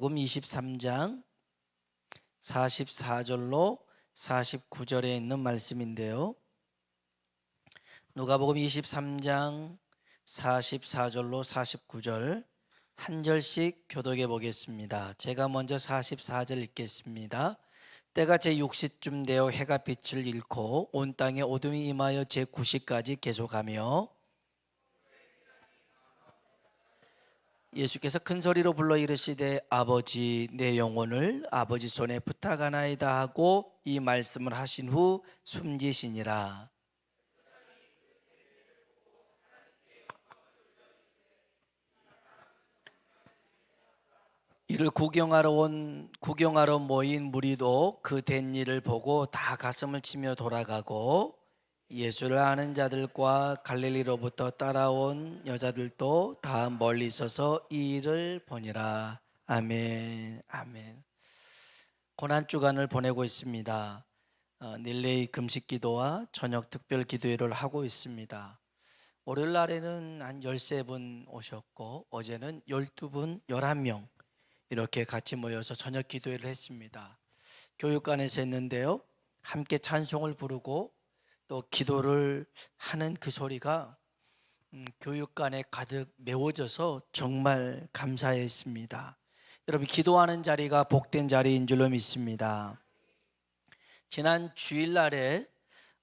누가복음 23장 44절로 49절에 있는 말씀인데요. 누가복음 23장 44절로 49절 한 절씩 교독해 보겠습니다. 제가 먼저 44절 읽겠습니다. 때가 제6시쯤 되어 해가 빛을 잃고 온 땅에 어둠이 임하여 제9시까지 계속하며 예수께서 큰 소리로 불러 이르시되 아버지 내 영혼을 아버지 손에 부탁하나이다 하고 이 말씀을 하신 후 숨지시니라. 이를 구경하러 모인 무리도 그 된 일을 보고 다 가슴을 치며 돌아가고 예수를 아는 자들과 갈릴리로부터 따라온 여자들도 다 멀리 서서 이 일을 보니라. 아멘. 아멘. 고난 주간을 보내고 있습니다. 릴레이 금식 기도와 저녁 특별 기도회를 하고 있습니다. 월요일 날에는 한 13분 오셨고 어제는 12분, 11명 이렇게 같이 모여서 저녁 기도회를 했습니다. 교육관에서 했는데요. 함께 찬송을 부르고 또 기도를 하는 그 소리가 교육관에 가득 메워져서 정말 감사했습니다. 여러분, 기도하는 자리가 복된 자리인 줄로 믿습니다. 지난 주일날에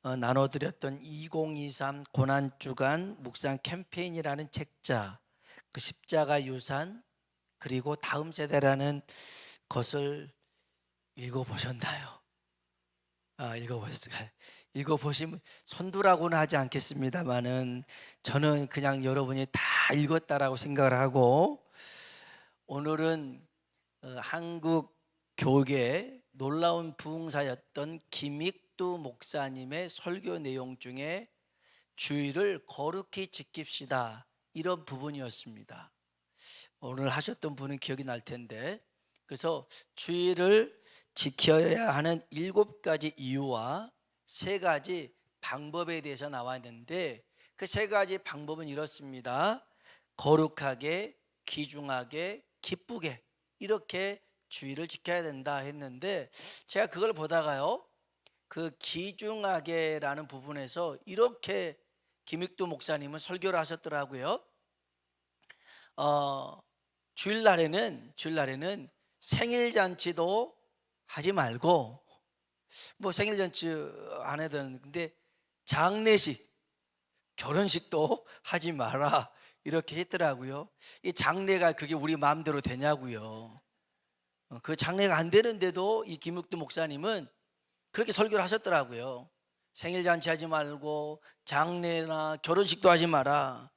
나눠드렸던 2023 고난주간 묵상 캠페인이라는 책자, 그 십자가 유산 그리고 다음 세대라는 것을 읽어보셨나요? 읽어보셨을까요? 읽어보시면 손두라고는 하지 않겠습니다만은 저는 그냥 여러분이 다 읽었다라고 생각을 하고, 오늘은 한국 교계의 놀라운 부흥사였던 김익두 목사님의 설교 내용 중에 주의를 거룩히 지킵시다, 이런 부분이었습니다. 오늘 하셨던 분은 기억이 날 텐데, 그래서 주의를 지켜야 하는 7가지 이유와 3가지 방법에 대해서 나와 있는데, 그 3가지 방법은 이렇습니다. 거룩하게, 귀중하게, 기쁘게, 이렇게 주의를 지켜야 된다 했는데, 제가 그걸 보다가요, 그 귀중하게라는 부분에서 이렇게 김익두 목사님은 설교를 하셨더라고요. 주일날에는 생일잔치도 하지 말고, 뭐 생일잔치 안 해도 되는데, 근데 장례식, 결혼식도 하지 마라, 이렇게 했더라고요. 이 장례가 그게 우리 마음대로 되냐고요. 그 장례가 안 되는데도 이 김육두 목사님은 그렇게 설교를 하셨더라고요. 생일잔치 하지 말고 장례나 결혼식도 하지 마라.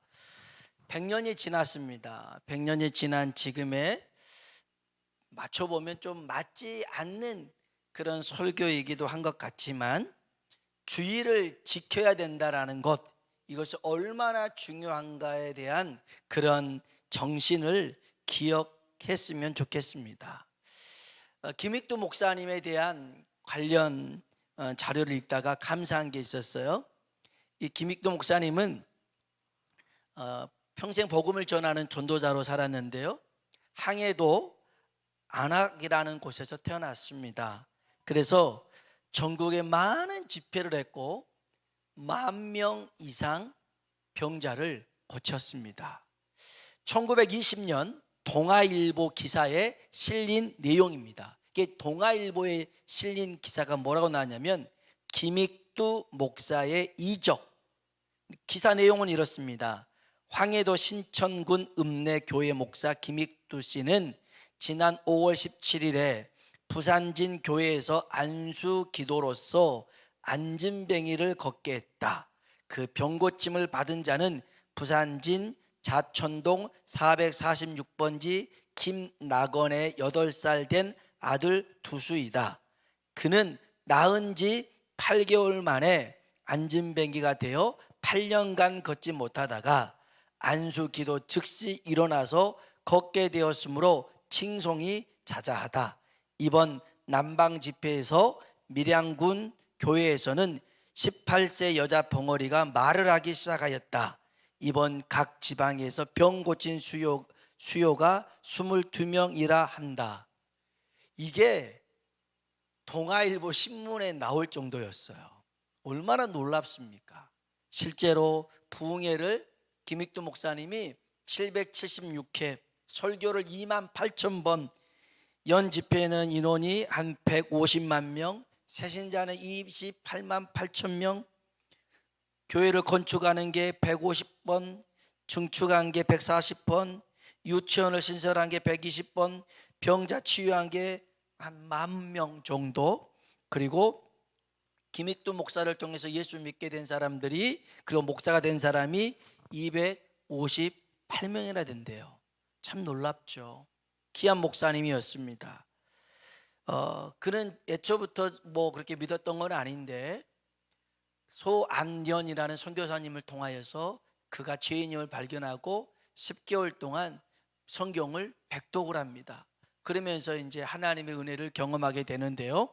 100년이 지났습니다. 100년이 지난 지금에 맞춰보면 좀 맞지 않는 그런 설교이기도 한 것 같지만, 주의를 지켜야 된다라는 것, 이것이 얼마나 중요한가에 대한 그런 정신을 기억했으면 좋겠습니다. 김익두 목사님에 대한 관련 자료를 읽다가 감사한 게 있었어요. 이 김익두 목사님은 평생 복음을 전하는 전도자로 살았는데요, 항해도 안악이라는 곳에서 태어났습니다. 그래서 전국에 많은 집회를 했고 10,000명 이상 병자를 고쳤습니다. 1920년 동아일보 기사에 실린 내용입니다. 이게 동아일보에 실린 기사가 뭐라고 나왔냐면 김익두 목사의 이적. 기사 내용은 이렇습니다. 황해도 신천군 읍내교회 목사 김익두 씨는 지난 5월 17일에 부산진 교회에서 안수 기도로서 안진뱅이를 걷게 했다. 그 병고침을 받은 자는 부산진 자천동 446번지 김나건의 8살 된 아들 두수이다. 그는 낳은 지 8개월 만에 안진뱅이가 되어 8년간 걷지 못하다가 안수기도 즉시 일어나서 걷게 되었으므로 칭송이 자자하다. 이번 남방 집회에서 밀양군 교회에서는 18세 여자 벙어리가 말을 하기 시작하였다. 이번 각 지방에서 병 고친 수요가 22명이라 한다. 이게 동아일보 신문에 나올 정도였어요. 얼마나 놀랍습니까? 실제로 부흥회를 김익두 목사님이 776회, 설교를 28,000번, 연 집회는 인원이 한 150만 명, 새신자는 28만 8천 명, 교회를 건축하는 게 150번, 증축한 게 140번, 유치원을 신설한 게 120번, 병자 치유한 게 한 10,000명 정도, 그리고 김익두 목사를 통해서 예수 믿게 된 사람들이, 그리고 목사가 된 사람이 258명이나 된대요. 참 놀랍죠. 귀한 목사님이었습니다. 그는 애초부터 뭐 그렇게 믿었던 건 아닌데 소안연이라는 선교사님을 통하여서 그가 죄인임을 발견하고 10개월 동안 성경을 백독을 합니다. 그러면서 이제 하나님의 은혜를 경험하게 되는데요.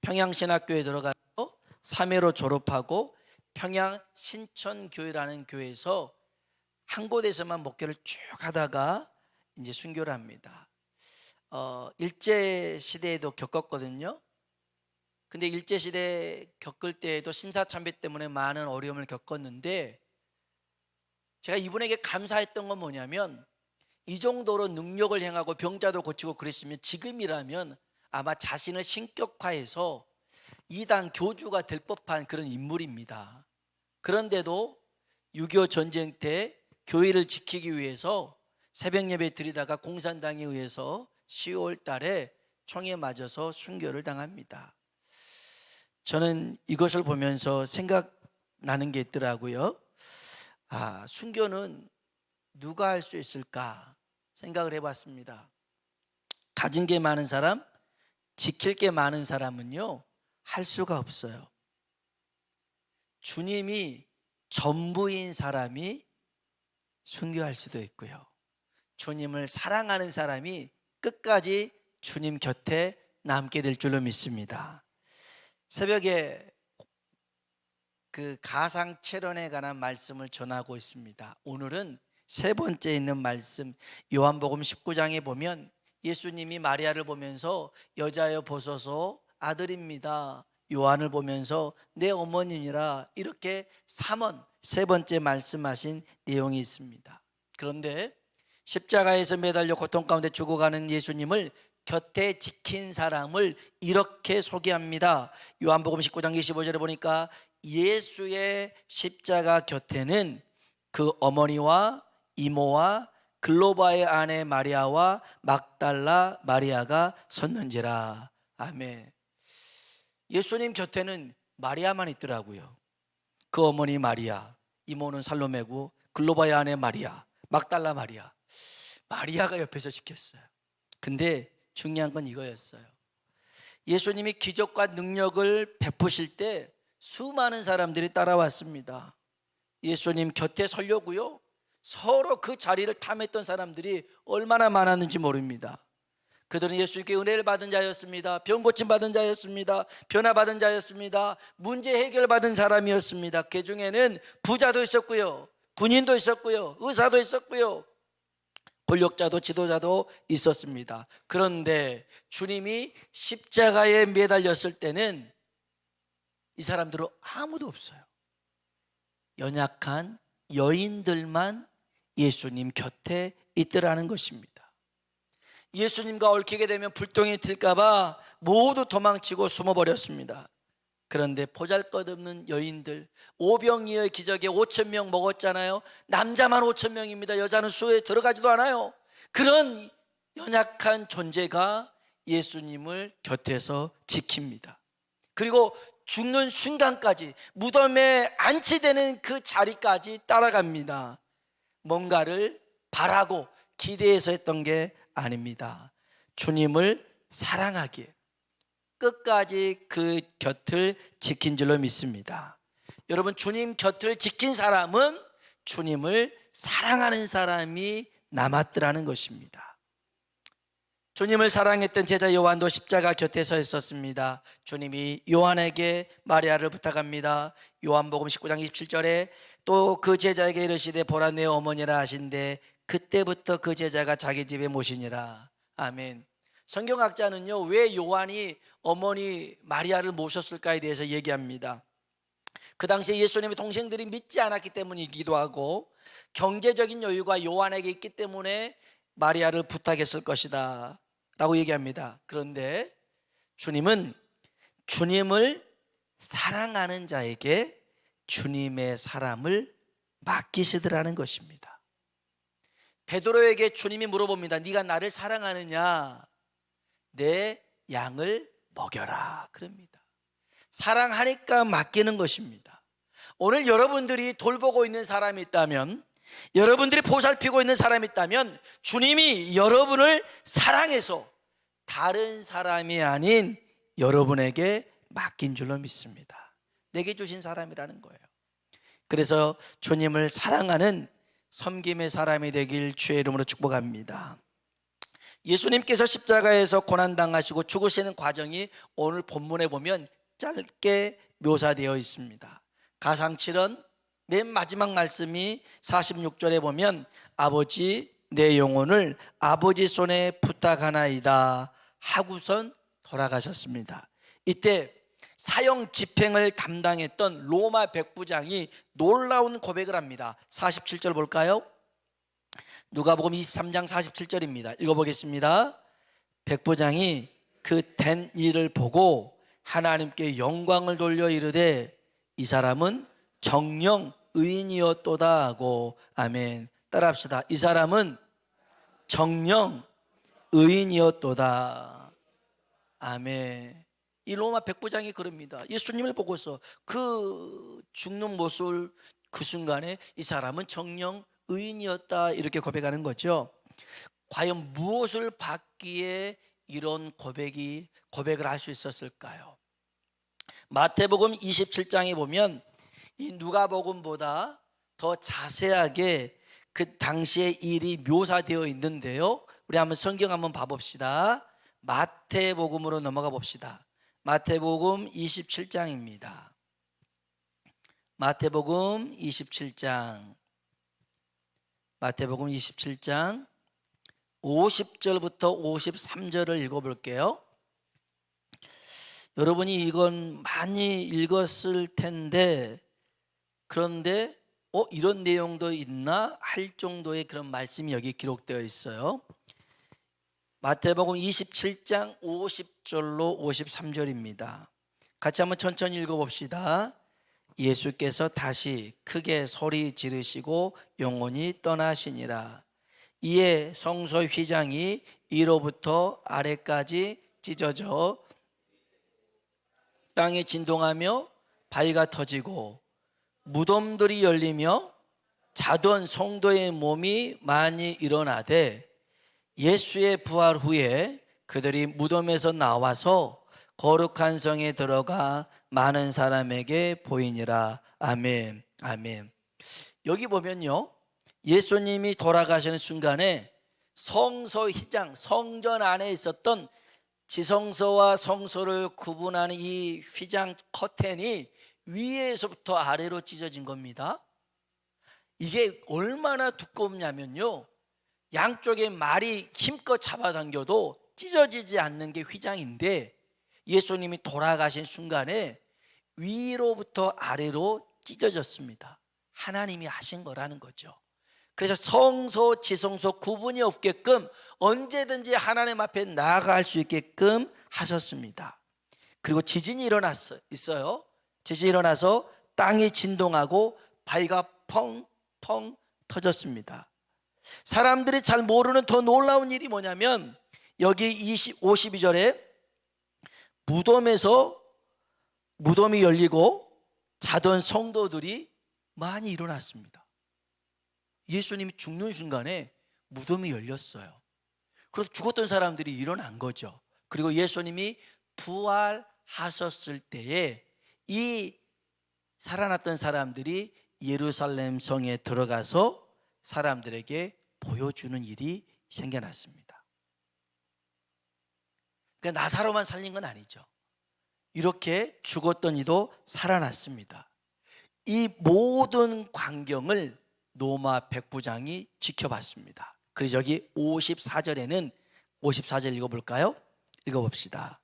평양신학교에 들어가서 3회로 졸업하고 평양 신천교회라는 교회에서 한 곳에서만 목회를 쭉 하다가 이제 순교를 합니다. 일제 시대에도 겪었거든요. 근데 일제 시대 겪을 때에도 신사참배 때문에 많은 어려움을 겪었는데, 제가 이분에게 감사했던 건 뭐냐면, 이 정도로 능력을 행하고 병자도 고치고 그랬으면 지금이라면 아마 자신을 신격화해서 이단 교주가 될 법한 그런 인물입니다. 그런데도 6.25 전쟁 때 교회를 지키기 위해서 새벽 예배 드리다가 공산당에 의해서 10월 달에 총에 맞아서 순교를 당합니다. 저는 이것을 보면서 생각나는 게 있더라고요. 순교는 누가 할 수 있을까 생각을 해봤습니다. 가진 게 많은 사람, 지킬 게 많은 사람은요, 할 수가 없어요. 주님이 전부인 사람이 순교할 수도 있고요, 주님을 사랑하는 사람이 끝까지 주님 곁에 남게 될 줄로 믿습니다. 새벽에 그 가상체론에 관한 말씀을 전하고 있습니다. 오늘은 세 번째 있는 말씀, 요한복음 19장에 보면 예수님이 마리아를 보면서 여자여 보소서 아들입니다, 요한을 보면서 내 어머니니라, 이렇게 3원 세 번째 말씀하신 내용이 있습니다. 그런데 십자가에서 매달려 고통 가운데 죽어가는 예수님을 곁에 지킨 사람을 이렇게 소개합니다. 요한복음 19장 25절에 보니까 예수의 십자가 곁에는 그 어머니와 이모와 글로바의 아내 마리아와 막달라 마리아가 섰는지라. 아멘. 예수님 곁에는 마리아만 있더라고요. 그 어머니 마리아, 이모는 살로메고, 글로바의 아내 마리아, 막달라 마리아, 마리아가 옆에서 지켰어요. 근데 중요한 건 이거였어요. 예수님이 기적과 능력을 베푸실 때 수많은 사람들이 따라왔습니다. 예수님 곁에 서려고요. 서로 그 자리를 탐했던 사람들이 얼마나 많았는지 모릅니다. 그들은 예수님께 은혜를 받은 자였습니다. 병 고침 받은 자였습니다. 변화 받은 자였습니다. 문제 해결 받은 사람이었습니다. 그 중에는 부자도 있었고요, 군인도 있었고요, 의사도 있었고요, 권력자도 지도자도 있었습니다. 그런데 주님이 십자가에 매달렸을 때는 이 사람들은 아무도 없어요. 연약한 여인들만 예수님 곁에 있더라는 것입니다. 예수님과 얽히게 되면 불똥이 튈까봐 모두 도망치고 숨어버렸습니다. 그런데 보잘것없는 여인들, 오병이어의 기적에 5,000명 먹었잖아요. 남자만 5,000명입니다. 여자는 수에 들어가지도 않아요. 그런 연약한 존재가 예수님을 곁에서 지킵니다. 그리고 죽는 순간까지 무덤에 안치되는 그 자리까지 따라갑니다. 뭔가를 바라고 기대해서 했던 게 아닙니다. 주님을 사랑하기에 끝까지 그 곁을 지킨 줄로 믿습니다. 여러분, 주님 곁을 지킨 사람은 주님을 사랑하는 사람이 남았더라는 것입니다. 주님을 사랑했던 제자 요한도 십자가 곁에 서 있었습니다. 주님이 요한에게 마리아를 부탁합니다. 요한복음 19장 27절에 또 그 제자에게 이르시되 보라 내 어머니라 하신대 그때부터 그 제자가 자기 집에 모시니라. 아멘. 성경학자는요, 왜 요한이 어머니 마리아를 모셨을까에 대해서 얘기합니다. 그 당시에 예수님의 동생들이 믿지 않았기 때문이기도 하고 경제적인 여유가 요한에게 있기 때문에 마리아를 부탁했을 것이다 라고 얘기합니다. 그런데 주님은 주님을 사랑하는 자에게 주님의 사람을 맡기시더라는 것입니다. 베드로에게 주님이 물어봅니다. 네가 나를 사랑하느냐? 내 양을 먹여라 그럽니다. 사랑하니까 맡기는 것입니다. 오늘 여러분들이 돌보고 있는 사람이 있다면, 여러분들이 보살피고 있는 사람이 있다면 주님이 여러분을 사랑해서 다른 사람이 아닌 여러분에게 맡긴 줄로 믿습니다. 내게 주신 사람이라는 거예요. 그래서 주님을 사랑하는 섬김의 사람이 되길 주의 이름으로 축복합니다. 예수님께서 십자가에서 고난당하시고 죽으시는 과정이 오늘 본문에 보면 짧게 묘사되어 있습니다. 가상칠언 맨 마지막 말씀이 46절에 보면 아버지 내 영혼을 아버지 손에 부탁하나이다 하고선 돌아가셨습니다. 이때 사형 집행을 담당했던 로마 백부장이 놀라운 고백을 합니다. 47절 볼까요? 누가복음 23장 47절입니다. 읽어보겠습니다. 백부장이 그 된 일을 보고 하나님께 영광을 돌려 이르되 이 사람은 정령 의인이었도다 하고. 아멘. 따라합시다. 이 사람은 정령 의인이었도다. 아멘. 이 로마 백부장이 그럽니다. 예수님을 보고서 그 죽는 모습을 그 순간에 이 사람은 정령 의인이었다 이렇게 고백하는 거죠. 과연 무엇을 받기에 이런 고백을 할 수 있었을까요? 마태복음 27장에 보면 이 누가복음보다 더 자세하게 그 당시의 일이 묘사되어 있는데요, 우리 한번 성경 한번 봐봅시다. 마태복음으로 넘어가 봅시다. 마태복음 27장입니다. 마태복음 27장 50절부터 53절을 읽어볼게요. 여러분이 이건 많이 읽었을 텐데, 그런데 이런 내용도 있나 할 정도의 그런 말씀이 여기 기록되어 있어요. 마태복음 27장 50절로 53절입니다. 같이 한번 천천히 읽어봅시다. 예수께서 다시 크게 소리 지르시고 영혼이 떠나시니라. 이에 성소 휘장이 위로부터 아래까지 찢어져 땅이 진동하며 바위가 터지고 무덤들이 열리며 자던 성도의 몸이 많이 일어나되 예수의 부활 후에 그들이 무덤에서 나와서 거룩한 성에 들어가 많은 사람에게 보이니라. 아멘. 아멘. 여기 보면요, 예수님이 돌아가시는 순간에 성소 휘장, 성전 안에 있었던 지성소와 성소를 구분하는 이 휘장 커튼이 위에서부터 아래로 찢어진 겁니다. 이게 얼마나 두껍냐면요, 양쪽에 말이 힘껏 잡아당겨도 찢어지지 않는 게 휘장인데 예수님이 돌아가신 순간에 위로부터 아래로 찢어졌습니다. 하나님이 하신 거라는 거죠. 그래서 성소, 지성소 구분이 없게끔 언제든지 하나님 앞에 나아갈 수 있게끔 하셨습니다. 그리고 지진이 있어요. 지진이 일어나서 땅이 진동하고 바위가 펑펑 터졌습니다. 사람들이 잘 모르는 더 놀라운 일이 뭐냐면 여기 52절에 무덤이 열리고 자던 성도들이 많이 일어났습니다. 예수님이 죽는 순간에 무덤이 열렸어요. 그래서 죽었던 사람들이 일어난 거죠. 그리고 예수님이 부활하셨을 때에 이 살아났던 사람들이 예루살렘 성에 들어가서 사람들에게 보여주는 일이 생겨났습니다. 그러니까 나사로만 살린 건 아니죠. 이렇게 죽었던 이도 살아났습니다. 이 모든 광경을 로마 백부장이 지켜봤습니다. 그래서 여기 54절에는 54절 읽어볼까요? 읽어봅시다.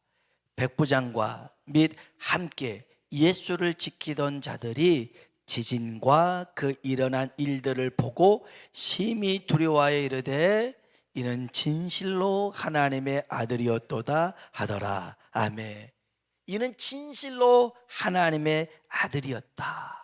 백부장과 및 함께 예수를 지키던 자들이 지진과 그 일어난 일들을 보고 심히 두려워하여 이르되 이는 진실로 하나님의 아들이었도다 하더라. 아멘. 이는 진실로 하나님의 아들이었다.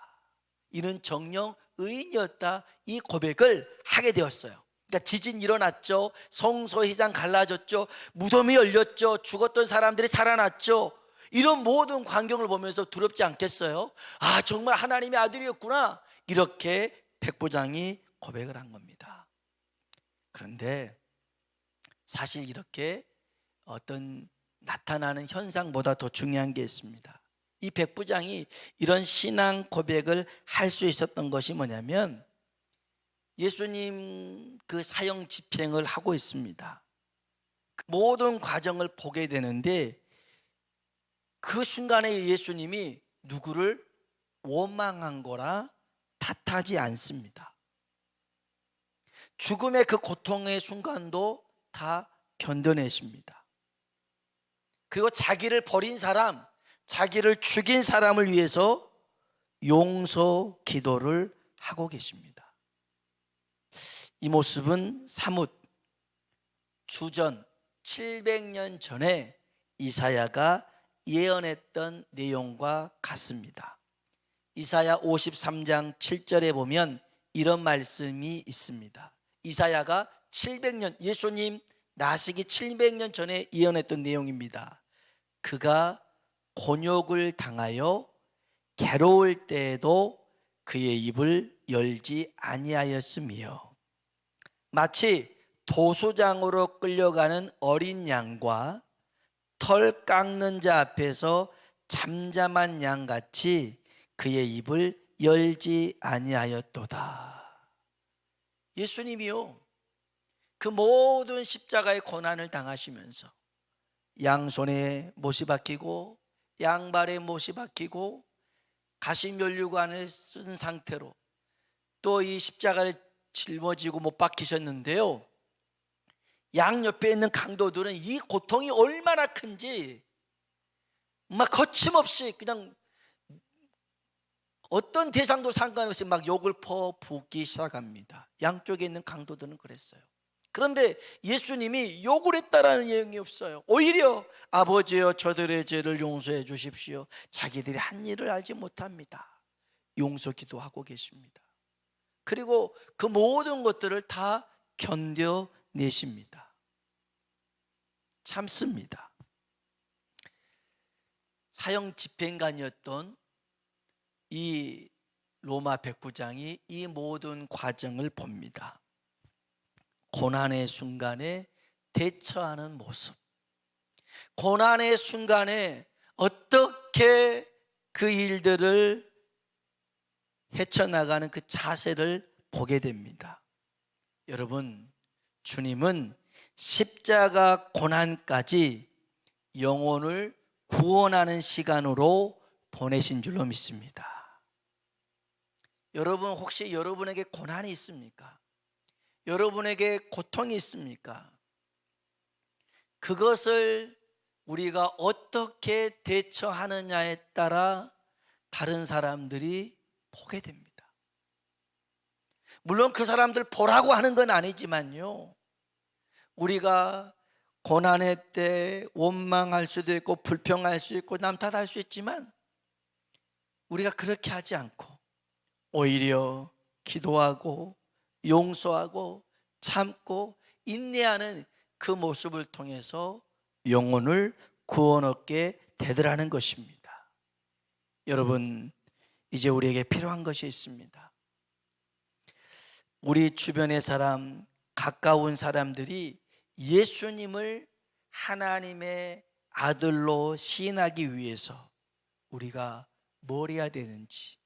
이는 정령 의인이었다. 이 고백을 하게 되었어요. 그러니까 지진 일어났죠. 성소회장 갈라졌죠. 무덤이 열렸죠. 죽었던 사람들이 살아났죠. 이런 모든 광경을 보면서 두렵지 않겠어요? 아, 정말 하나님의 아들이었구나. 이렇게 백부장이 고백을 한 겁니다. 그런데 사실 이렇게 어떤 나타나는 현상보다 더 중요한 게 있습니다. 이 백부장이 이런 신앙 고백을 할 수 있었던 것이 뭐냐면, 예수님 그 사형 집행을 하고 있습니다. 모든 과정을 보게 되는데 그 순간에 예수님이 누구를 원망한 거라 탓하지 않습니다. 죽음의 그 고통의 순간도 다 견뎌내십니다. 그리고 자기를 버린 사람, 자기를 죽인 사람을 위해서 용서 기도를 하고 계십니다. 이 모습은 사뭇 주전 700년 전에 이사야가 예언했던 내용과 같습니다. 이사야 53장 7절에 보면 이런 말씀이 있습니다. 이사야가 700년, 예수님 나시기 700년 전에 예언했던 내용입니다. 그가 곤욕을 당하여 괴로울 때에도 그의 입을 열지 아니하였으며 마치 도수장으로 끌려가는 어린 양과 털 깎는 자 앞에서 잠잠한 양같이 그의 입을 열지 아니하였도다. 예수님이요, 그 모든 십자가의 고난을 당하시면서 양손에 못이 박히고 양발에 못이 박히고 가시면류관을 쓴 상태로 또 이 십자가를 짊어지고 못 박히셨는데요, 양옆에 있는 강도들은 이 고통이 얼마나 큰지 막 거침없이 그냥 어떤 대상도 상관없이 막 욕을 퍼붓기 시작합니다. 양쪽에 있는 강도들은 그랬어요. 그런데 예수님이 욕을 했다라는 내용이 없어요. 오히려 아버지여 저들의 죄를 용서해 주십시오. 자기들이 한 일을 알지 못합니다. 용서 기도하고 계십니다. 그리고 그 모든 것들을 다 견뎌내십니다. 참습니다. 사형 집행관이었던 이 로마 백부장이 이 모든 과정을 봅니다. 고난의 순간에 대처하는 모습, 고난의 순간에 어떻게 그 일들을 헤쳐나가는 그 자세를 보게 됩니다. 여러분, 주님은 십자가 고난까지 영혼을 구원하는 시간으로 보내신 줄로 믿습니다. 여러분, 혹시 여러분에게 고난이 있습니까? 여러분에게 고통이 있습니까? 그것을 우리가 어떻게 대처하느냐에 따라 다른 사람들이 보게 됩니다. 물론 그 사람들 보라고 하는 건 아니지만요, 우리가 고난의 때 원망할 수도 있고 불평할 수 있고 남 탓할 수 있지만 우리가 그렇게 하지 않고 오히려 기도하고 용서하고 참고 인내하는 그 모습을 통해서 영혼을 구원 얻게 되더라는 것입니다. 여러분, 이제 우리에게 필요한 것이 있습니다. 우리 주변의 사람, 가까운 사람들이 예수님을 하나님의 아들로 시인하기 위해서 우리가 뭘 해야 되는지,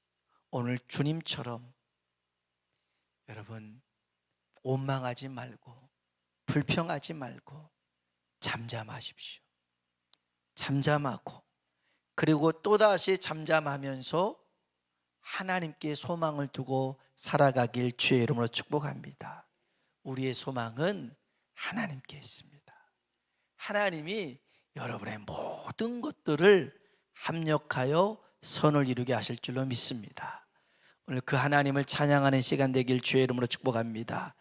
오늘 주님처럼 여러분 원망하지 말고 불평하지 말고 잠잠하십시오. 잠잠하고 그리고 또다시 잠잠하면서 하나님께 소망을 두고 살아가길 주의 이름으로 축복합니다. 우리의 소망은 하나님께 있습니다. 하나님이 여러분의 모든 것들을 합력하여 선을 이루게 하실 줄로 믿습니다. 오늘 그 하나님을 찬양하는 시간 되길 주의 이름으로 축복합니다.